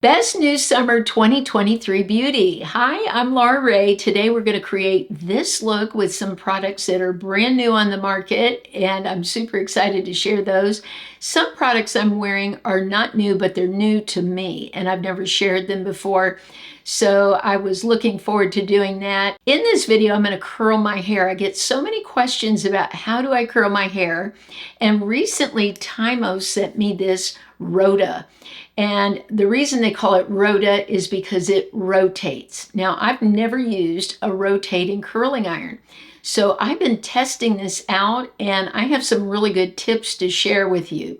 Best New Summer 2023 Beauty. Hi, I'm Laura Ray. Today we're going to create this look with some products that are brand new on the market, and I'm super excited to share those. Some products I'm wearing are not new, but they're new to me, and I've never shared them before. So I was looking forward to doing that. In this video, I'm going to curl my hair. I get so many questions about how do I curl my hair, and recently Taimo sent me this Rhoda. And the reason they call it Rhoda is because it rotates. Now, I've never used a rotating curling iron. So I've been testing this out, and I have some really good tips to share with you.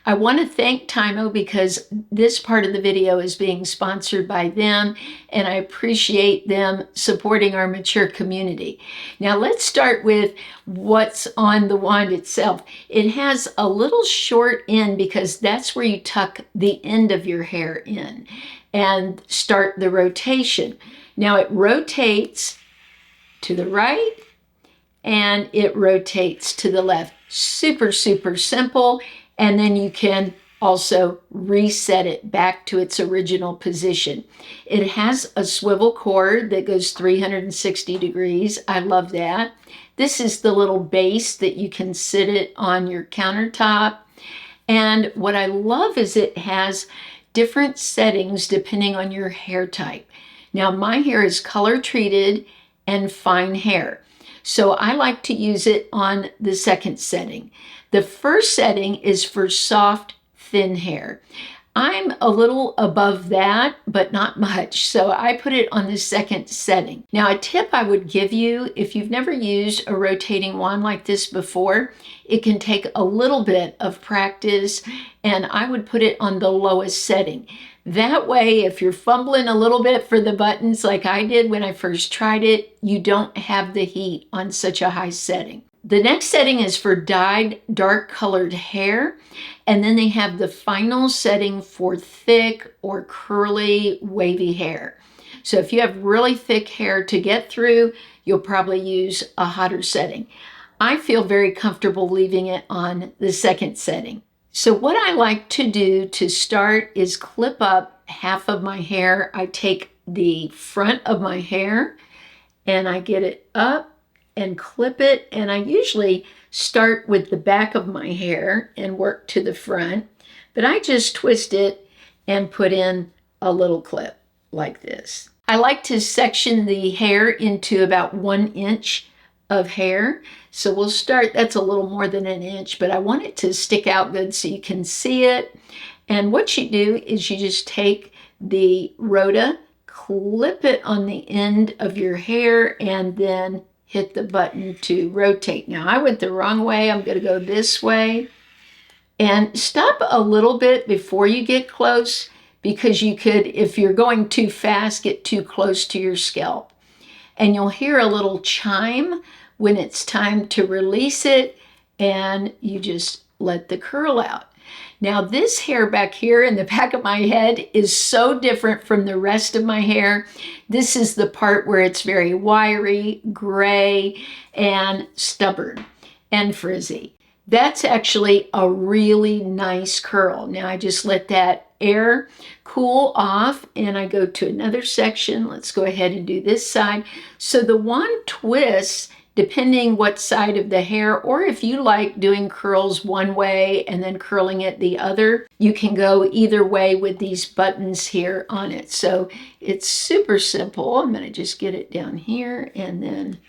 I want to thank Taimo because this part of the video is being sponsored by them, and I appreciate them supporting our mature community. Now let's start with what's on the wand itself. It has a little short end because that's where you tuck the end of your hair in and start the rotation. Now it rotates to the right and it rotates to the left. Super, super simple. And then you can also reset it back to its original position. It has a swivel cord that goes 360 degrees. I love that. This is the little base that you can sit it on your countertop. And what I love is it has different settings depending on your hair type. Now my hair is color treated and fine hair. So I like to use it on the second setting. The first setting is for soft, thin hair. I'm a little above that, but not much, so I put it on the second setting. Now, a tip I would give you, if you've never used a rotating wand like this before, it can take a little bit of practice, and I would put it on the lowest setting. That way, if you're fumbling a little bit for the buttons like I did when I first tried it, you don't have the heat on such a high setting. The next setting is for dyed dark colored hair, and then they have the final setting for thick or curly wavy hair. So if you have really thick hair to get through, you'll probably use a hotter setting. I feel very comfortable leaving it on the second setting. So what I like to do to start is clip up half of my hair. I take the front of my hair and I get it up and clip it, and I usually start with the back of my hair and work to the front, but I just twist it and put in a little clip like this. I like to section the hair into about 1 inch of hair. So we'll start, that's a little more than 1 inch, but I want it to stick out good so you can see it. And what you do is you just take the Rhoda, clip it on the end of your hair, and then hit the button to rotate. Now I went the wrong way. I'm going to go this way. And stop a little bit before you get close, because you could, if you're going too fast, get too close to your scalp. And you'll hear a little chime when it's time to release it, and you just let the curl out. Now this hair back here in the back of my head is so different from the rest of my hair. This is the part where it's very wiry, gray, and stubborn and frizzy. That's actually a really nice curl. Now I just let that air cool off and I go to another section. Let's go ahead and do this side. So the wand twists depending what side of the hair, or if you like doing curls one way and then curling it the other, you can go either way with these buttons here on it. So it's super simple. I'm going to just get it down here and then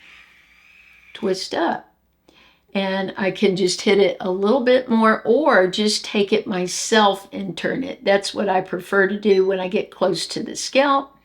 twist up. And I can just hit it a little bit more, or just take it myself and turn it. That's what I prefer to do when I get close to the scalp,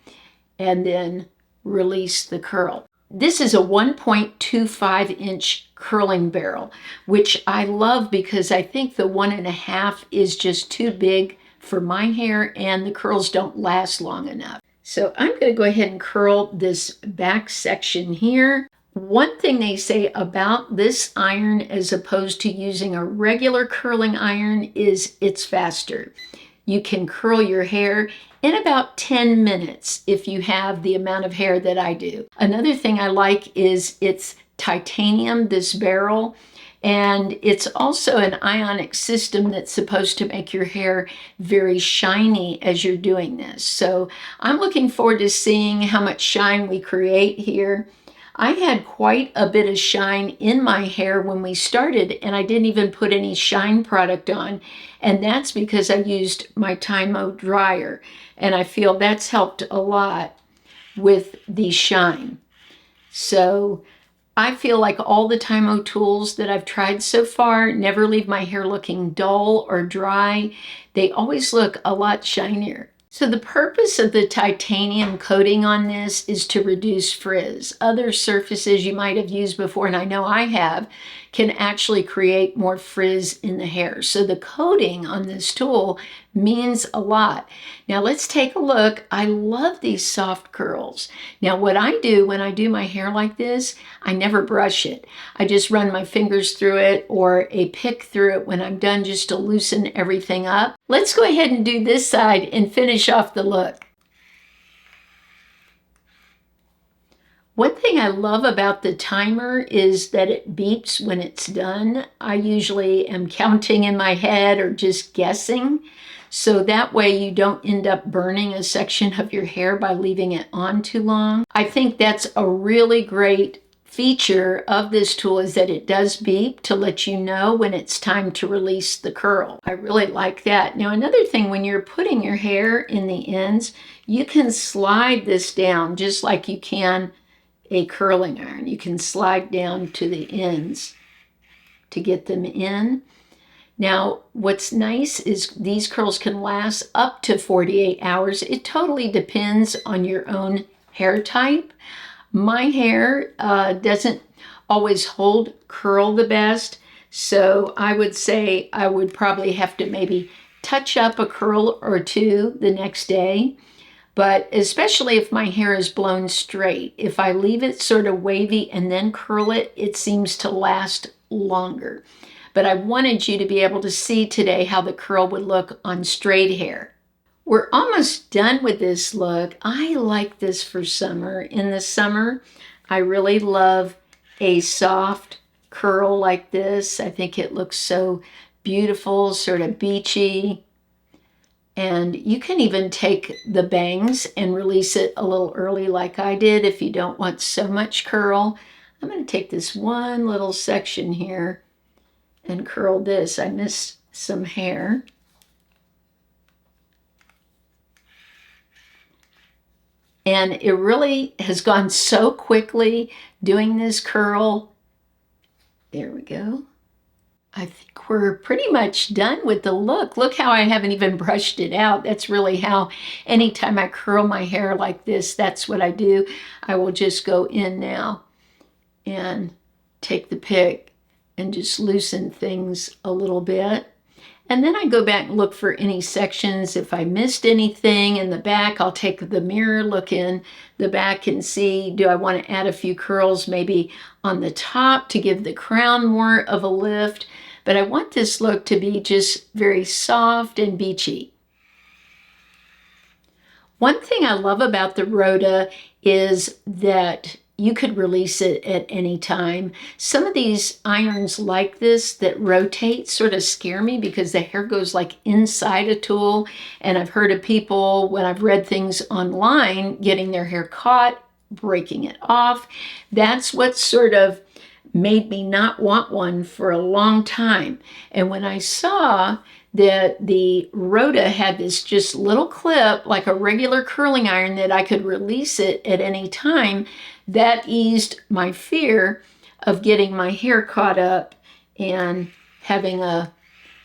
and then release the curl. This is a 1.25 inch curling barrel, which I love because I think the 1.5 is just too big for my hair and the curls don't last long enough. So I'm going to go ahead and curl this back section here. One thing they say about this iron as opposed to using a regular curling iron is it's faster. You can curl your hair in about 10 minutes if you have the amount of hair that I do. Another thing I like is it's titanium, this barrel, And it's also an ionic system that's supposed to make your hair very shiny as you're doing this. So I'm looking forward to seeing how much shine we create here. I had quite a bit of shine in my hair when we started, and I didn't even put any shine product on. And that's because I used my TYMO dryer. And I feel that's helped a lot with the shine. So I feel like all the TYMO tools that I've tried so far never leave my hair looking dull or dry. They always look a lot shinier. So the purpose of the titanium coating on this is to reduce frizz. Other surfaces you might have used before, and I know I have, can actually create more frizz in the hair. So the coating on this tool means a lot. Now let's take a look. I love these soft curls. Now what I do when I do my hair like this, I never brush it. I just run my fingers through it or a pick through it when I'm done, just to loosen everything up. Let's go ahead and do this side and finish off the look. One thing I love about the timer is that it beeps when it's done. I usually am counting in my head or just guessing. So that way you don't end up burning a section of your hair by leaving it on too long. I think that's a really great feature of this tool, is that it does beep to let you know when it's time to release the curl. I really like that. Now another thing, when you're putting your hair in the ends, you can slide this down just like you can a curling iron. You can slide down to the ends to get them in. Now, what's nice is these curls can last up to 48 hours. It totally depends on your own hair type. My hair doesn't always hold curl the best, so I would say I would probably have to maybe touch up a curl or two the next day. But especially if my hair is blown straight, if I leave it sort of wavy and then curl it, it seems to last longer. But I wanted you to be able to see today how the curl would look on straight hair. We're almost done with this look. I like this for summer. In the summer, I really love a soft curl like this. I think it looks so beautiful, sort of beachy. And you can even take the bangs and release it a little early like I did if you don't want so much curl. I'm going to take this one little section here and curl this. I missed some hair. And it really has gone so quickly doing this curl. There we go. I think we're pretty much done with the look. Look how I haven't even brushed it out. That's really how, anytime I curl my hair like this, that's what I do. I will just go in now and take the pick and just loosen things a little bit. And then I go back and look for any sections. If I missed anything in the back, I'll take the mirror, look in the back and see, do I want to add a few curls maybe on the top to give the crown more of a lift? But I want this look to be just very soft and beachy. One thing I love about the Rhoda is that you could release it at any time. Some of these irons like this that rotate sort of scare me because the hair goes like inside a tool. And I've heard of people, when I've read things online, getting their hair caught, breaking it off. That's what sort of made me not want one for a long time. And when I saw that the Rhoda had this just little clip, like a regular curling iron, that I could release it at any time, that eased my fear of getting my hair caught up and having a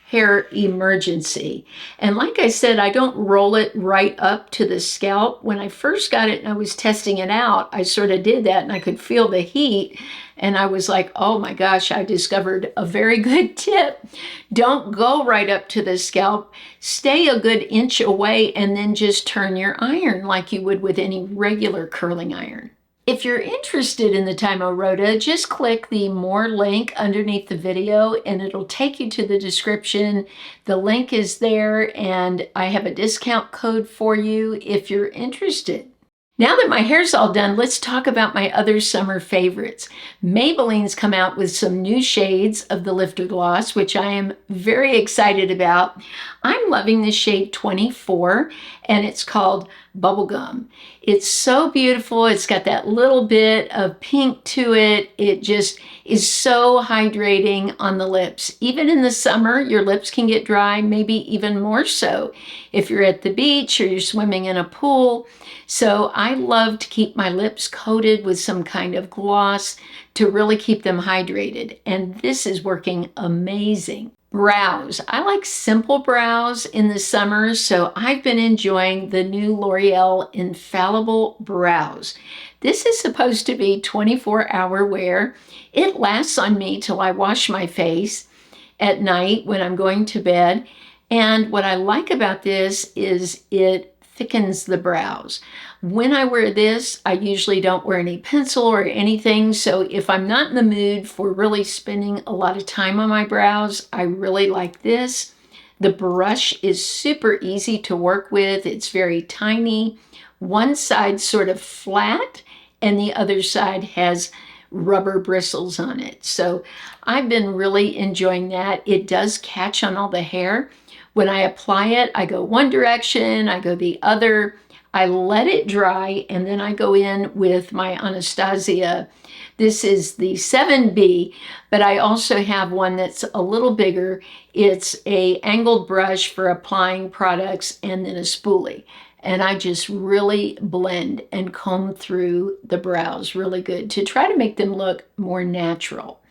hair emergency. And like I said, I don't roll it right up to the scalp. When I first got it and I was testing it out, I sort of did that and I could feel the heat. And I was like, oh my gosh, I discovered a very good tip. Don't go right up to the scalp. Stay a good inch away and then just turn your iron like you would with any regular curling iron. If you're interested in the Taimo Rhoda, just click the More link underneath the video and it'll take you to the description. The link is there and I have a discount code for you if you're interested. Now that my hair's all done, let's talk about my other summer favorites. Maybelline's come out with some new shades of the Lifter Gloss, which I am very excited about. I'm loving the shade 24, and it's called Bubblegum. It's so beautiful. It's got that little bit of pink to it. It just is so hydrating on the lips. Even in the summer, your lips can get dry, maybe even more so if you're at the beach or you're swimming in a pool. So I love to keep my lips coated with some kind of gloss to really keep them hydrated. And this is working amazing. Brows. I like simple brows in the summer, so I've been enjoying the new L'Oreal Infallible Brows. This is supposed to be 24-hour wear. It lasts on me till I wash my face at night when I'm going to bed. And what I like about this is it thickens the brows. When I wear this, I usually don't wear any pencil or anything, so if I'm not in the mood for really spending a lot of time on my brows, I really like this. The brush is super easy to work with. It's very tiny. One side sort of flat, and the other side has rubber bristles on it. So I've been really enjoying that. It does catch on all the hair. When I apply it, I go one direction, I go the other. I let it dry, and then I go in with my Anastasia. This is the 7B, but I also have one that's a little bigger. It's a angled brush for applying products and then a spoolie. And I just really blend and comb through the brows really good to try to make them look more natural.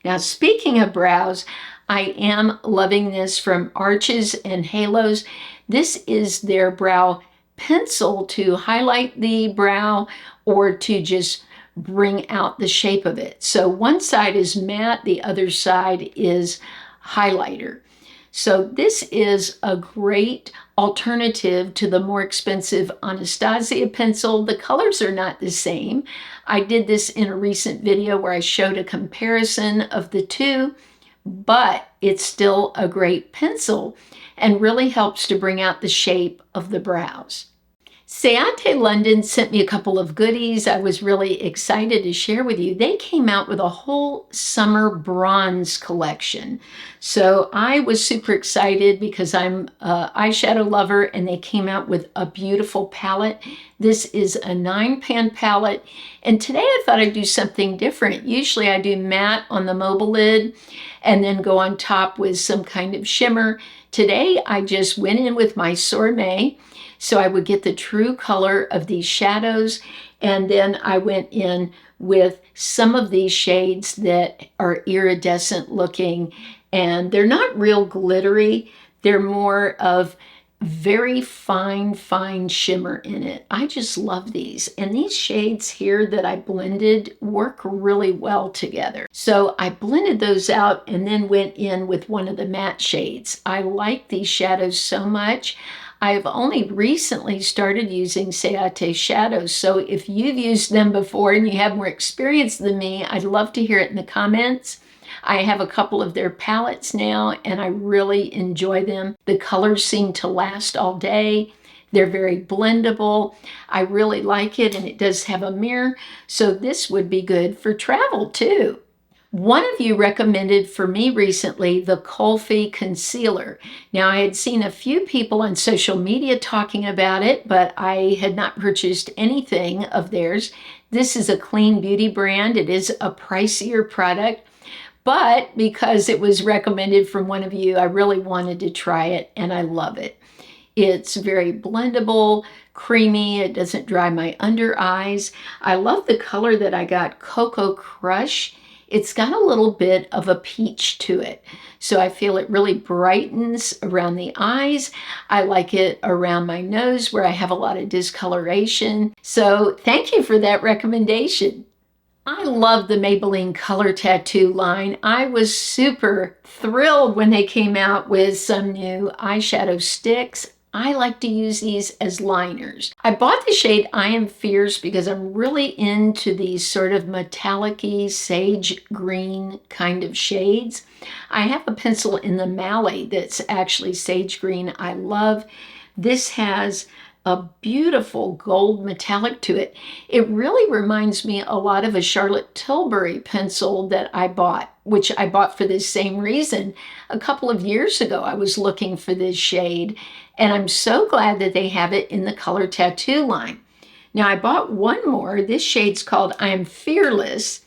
Now, speaking of brows, I am loving this from Arches and Halos. This is their brow pencil to highlight the brow or to just bring out the shape of it. So one side is matte, the other side is highlighter. So this is a great alternative to the more expensive Anastasia pencil. The colors are not the same. I did this in a recent video where I showed a comparison of the two, but it's still a great pencil and really helps to bring out the shape of the brows. Ciate London sent me a couple of goodies I was really excited to share with you. They came out with a whole summer bronze collection. So I was super excited because I'm an eyeshadow lover, and they came out with a beautiful palette. This is a 9-pan palette, and today I thought I'd do something different. Usually I do matte on the mobile lid and then go on top with some kind of shimmer. Today I just went in with my Sorbet, so I would get the true color of these shadows, and then I went in with some of these shades that are iridescent looking, and they're not real glittery. They're more of very fine shimmer in it. I just love these. And these shades here that I blended work really well together. So I blended those out and then went in with one of the matte shades. I like these shadows so much. I've only recently started using Ciate shadows, so if you've used them before and you have more experience than me, I'd love to hear it in the comments. I have a couple of their palettes now, and I really enjoy them. The colors seem to last all day. They're very blendable. I really like it, and it does have a mirror, so this would be good for travel too. One of you recommended for me recently the Kulfi Concealer. Now, I had seen a few people on social media talking about it, but I had not purchased anything of theirs. This is a clean beauty brand. It is a pricier product, but because it was recommended from one of you, I really wanted to try it, and I love it. It's very blendable, creamy. It doesn't dry my under eyes. I love the color that I got, Cocoa Crush. It's got a little bit of a peach to it. So I feel it really brightens around the eyes. I like it around my nose where I have a lot of discoloration. So thank you for that recommendation. I love the Maybelline Color Tattoo line. I was super thrilled when they came out with some new eyeshadow sticks. I like to use these as liners. I bought the shade I Am Fierce because I'm really into these sort of metallic-y sage green kind of shades. I have a pencil in the Mallet that's actually sage green I love. This has a beautiful gold metallic to it. It really reminds me a lot of a Charlotte Tilbury pencil that I bought, which I bought for this same reason. A couple of years ago, I was looking for this shade, and I'm so glad that they have it in the color tattoo line. Now, I bought one more. This shade's called I Am Fearless,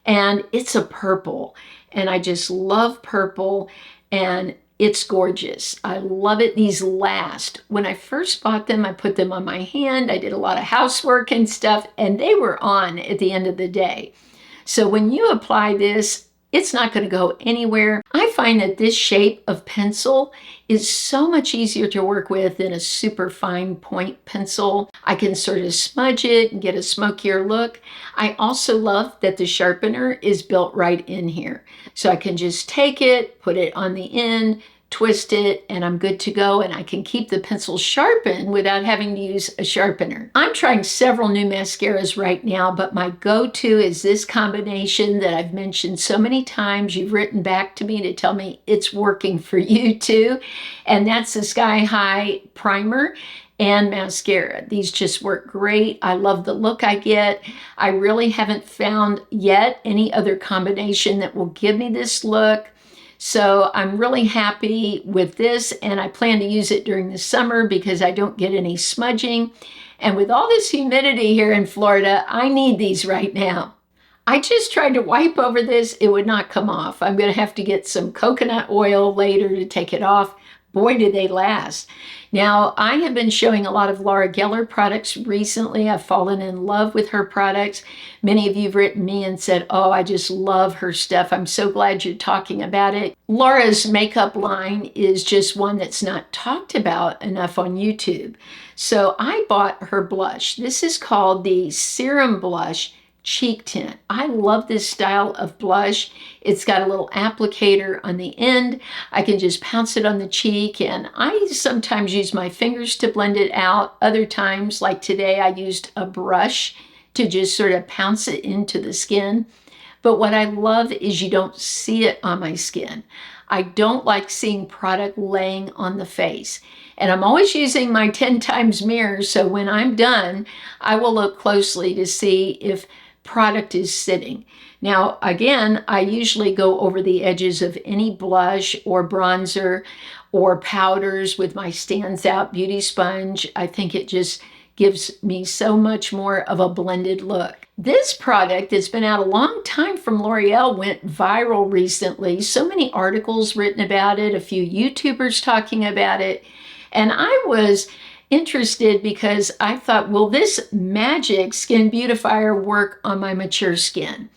and it's a purple. And I just love purple, and it's gorgeous. I love it. These last. When I first bought them, I put them on my hand. I did a lot of housework and stuff, and they were on at the end of the day. So when you apply this, it's not going to go anywhere. I find that this shape of pencil is so much easier to work with than a super fine point pencil. I can sort of smudge it and get a smokier look. I also love that the sharpener is built right in here. So I can just take it, put it on the end, twist it, and I'm good to go, and I can keep the pencil sharpened without having to use a sharpener. I'm trying several new mascaras right now, but my go-to is this combination that I've mentioned so many times. You've written back to me to tell me it's working for you too, and that's the Sky High Primer and mascara. These just work great. I love the look I get. I really haven't found yet any other combination that will give me this look. So I'm really happy with this, and I plan to use it during the summer because I don't get any smudging. And with all this humidity here in Florida, I need these right now. I just tried to wipe over this. It would not come off. I'm going to have to get some coconut oil later to take it off. Boy, do they last. Now, I have been showing a lot of Laura Geller products recently. I've fallen in love with her products. Many of you have written me and said, oh, I just love her stuff. I'm so glad you're talking about it. Laura's makeup line is just one that's not talked about enough on YouTube. So I bought her blush. This is called the Serum Blush Cheek Tint. I love this style of blush. It's got a little applicator on the end. I can just pounce it on the cheek, and I sometimes use my fingers to blend it out. Other times, like today, I used a brush to just sort of pounce it into the skin. But what I love is you don't see it on my skin. I don't like seeing product laying on the face. And I'm always using my 10 times mirror, so when I'm done, I will look closely to see if product is sitting. Now, again, I usually go over the edges of any blush or bronzer or powders with my Stands Out Beauty Sponge. I think it just gives me so much more of a blended look. This product that's been out a long time from L'Oreal went viral recently. So many articles written about it, a few YouTubers talking about it, and I was interested because I thought, will this magic skin beautifier work on my mature skin?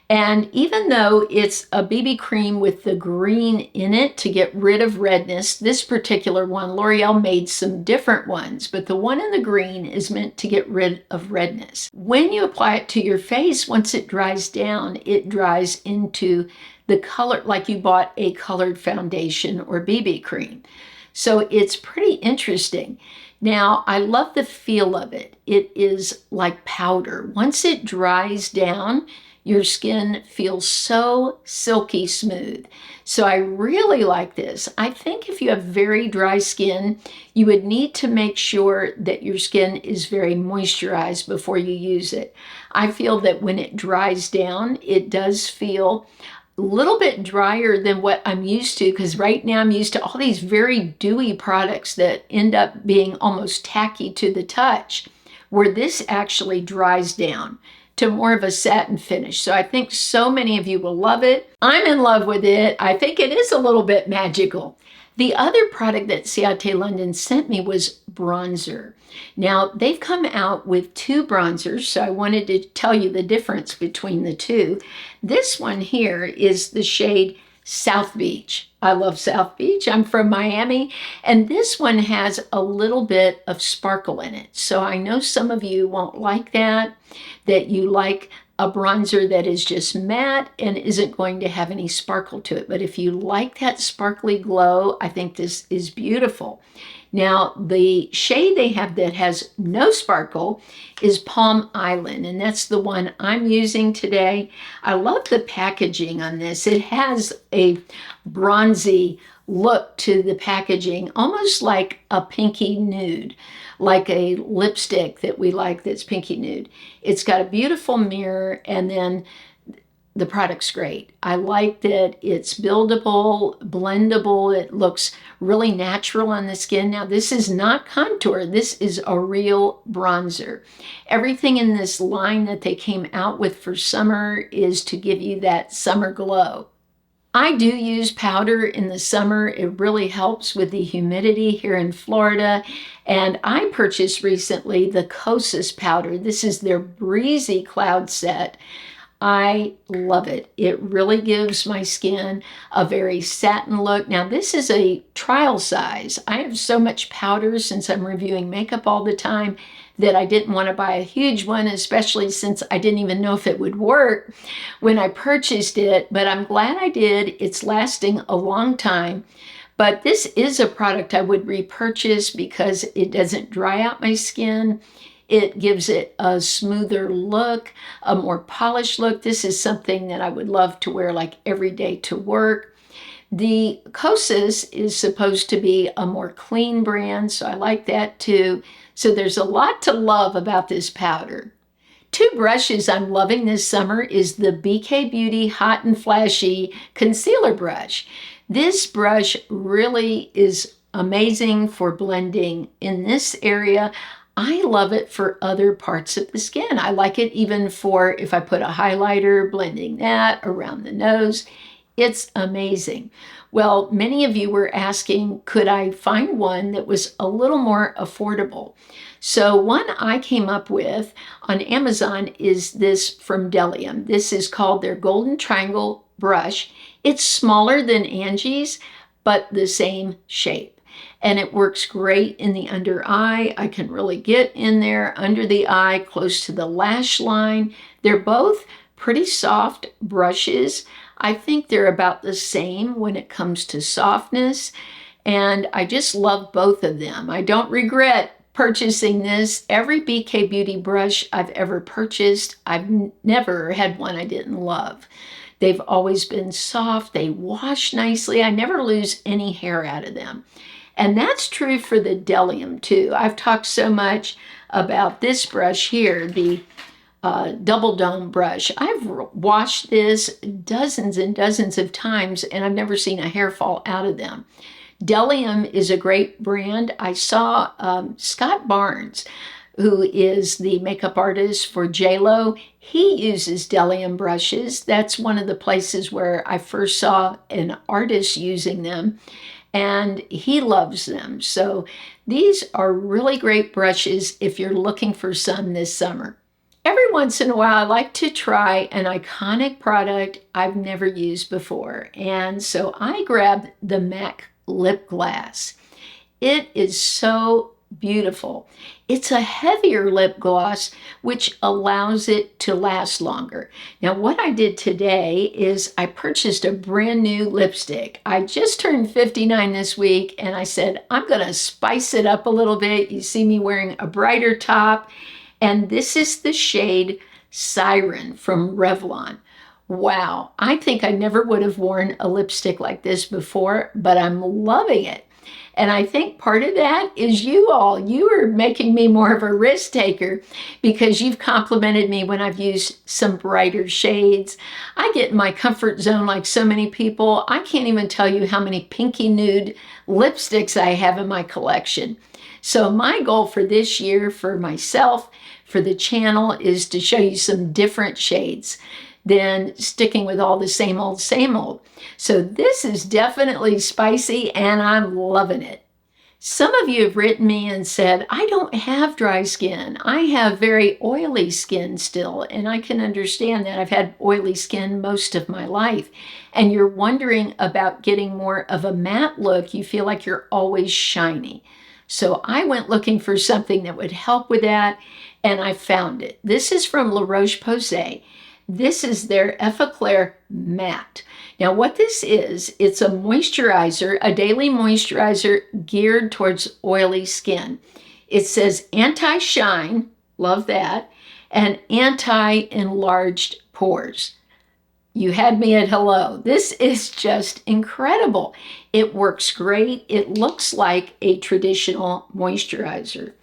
And even though it's a BB cream with the green in it to get rid of redness, this particular one, L'Oreal made some different ones, but the one in the green is meant to get rid of redness. When you apply it to your face, once it dries down, it dries into the color, like you bought a colored foundation or BB cream. So it's pretty interesting. Now, I love the feel of it. It is like powder. Once it dries down, your skin feels so silky smooth. So I really like this. I think if you have very dry skin, you would need to make sure that your skin is very moisturized before you use it. I feel that when it dries down, it does feel a little bit drier than what I'm used to, because right now I'm used to all these very dewy products that end up being almost tacky to the touch, where this actually dries down to more of a satin finish. So I think so many of you will love it. I'm in love with it. I think it is a little bit magical. The other product that Ciate London sent me was bronzer. Now, they've come out with two bronzers, so I wanted to tell you the difference between the two. This one here is the shade South Beach. I love South Beach. I'm from Miami, and this one has a little bit of sparkle in it. So I know some of you won't like that you like a bronzer that is just matte and isn't going to have any sparkle to it. But if you like that sparkly glow, I think this is beautiful. Now, the shade they have that has no sparkle is Palm Island, and that's the one I'm using today. I love the packaging on this. It has a bronzy look to the packaging, almost like a pinky nude, like a lipstick that we like that's pinky nude. It's got a beautiful mirror, and then the product's great. I like that it's buildable, blendable. It looks really natural on the skin. Now, this is not contour. This is a real bronzer. Everything in this line that they came out with for summer is to give you that summer glow. I do use powder in the summer. It really helps with the humidity here in Florida. And I purchased recently the Kosas powder. This is their Breezy Cloud Set. I love it. It really gives my skin a very satin look. Now, this is a trial size. I have so much powder since I'm reviewing makeup all the time that I didn't want to buy a huge one, especially since I didn't even know if it would work when I purchased it, but I'm glad I did. It's lasting a long time. But this is a product I would repurchase because it doesn't dry out my skin. It gives it a smoother look, a more polished look. This is something that I would love to wear like every day to work. The Kosas is supposed to be a more clean brand, so I like that too. So there's a lot to love about this powder. Two brushes I'm loving this summer is the BK Beauty Hot and Flashy Concealer Brush. This brush really is amazing for blending in this area. I love it for other parts of the skin. I like it even for if I put a highlighter, blending that around the nose. It's amazing. Well, many of you were asking, could I find one that was a little more affordable? So one I came up with on Amazon is this from Bdellium. This is called their Golden Triangle Brush. It's smaller than Angie's, but the same shape. And it works great in the under eye. I can really get in there under the eye, close to the lash line. They're both pretty soft brushes. I think they're about the same when it comes to softness, and I just love both of them. I don't regret purchasing this. Every BK Beauty brush I've ever purchased, I've never had one I didn't love. They've always been soft. They wash nicely. I never lose any hair out of them. And that's true for the Bdellium too. I've talked so much about this brush here, the double dome brush. I've washed this dozens and dozens of times, and I've never seen a hair fall out of them. Bdellium is a great brand. I saw Scott Barnes, who is the makeup artist for JLo. He uses Bdellium brushes. That's one of the places where I first saw an artist using them, and he loves them. So these are really great brushes if you're looking for some this summer. Every once in a while, I like to try an iconic product I've never used before. And so I grabbed the MAC lip gloss. It is so beautiful. It's a heavier lip gloss, which allows it to last longer. Now, what I did today is I purchased a brand new lipstick. I just turned 59 this week, and I said, I'm going to spice it up a little bit. You see me wearing a brighter top. And this is the shade Siren from Revlon. Wow, I think I never would have worn a lipstick like this before, but I'm loving it. And I think part of that is you all. You are making me more of a risk taker because you've complimented me when I've used some brighter shades. I get in my comfort zone like so many people. I can't even tell you how many pinky nude lipsticks I have in my collection. So my goal for this year for myself, for the channel, is to show you some different shades than sticking with all the same old, same old. So this is definitely spicy and I'm loving it. Some of you have written me and said, I don't have dry skin. I have very oily skin still, and I can understand that. I've had oily skin most of my life. And you're wondering about getting more of a matte look. You feel like you're always shiny. So I went looking for something that would help with that, and I found it. This is from Roche Posay. This is their Effaclar Matte. Now what this is, it's a moisturizer, a daily moisturizer geared towards oily skin. It says anti-shine, love that, and anti-enlarged pores. You had me at hello. This is just incredible. It works great. It looks like a traditional moisturizer.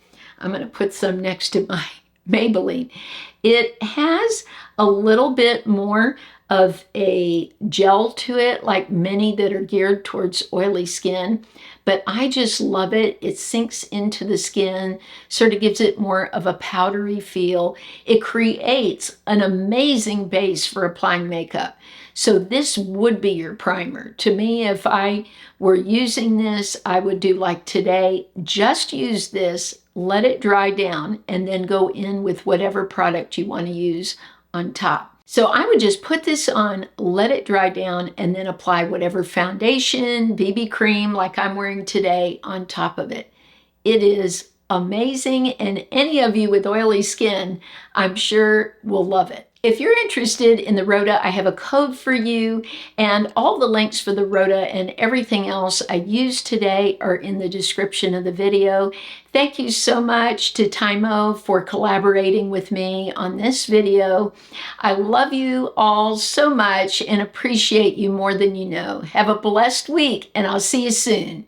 I'm going to put some next to my Maybelline. It has a little bit more of a gel to it, like many that are geared towards oily skin, but I just love it. It sinks into the skin, sort of gives it more of a powdery feel. It creates an amazing base for applying makeup. So this would be your primer. To me, if I were using this, I would do like today, just use this, let it dry down, and then go in with whatever product you want to use on top. So I would just put this on, let it dry down, and then apply whatever foundation, BB cream like I'm wearing today on top of it. It is amazing, and any of you with oily skin, I'm sure will love it. If you're interested in the Rhoda, I have a code for you, and all the links for the Rhoda and everything else I used today are in the description of the video. Thank you so much to Taimo for collaborating with me on this video. I love you all so much and appreciate you more than you know. Have a blessed week, and I'll see you soon.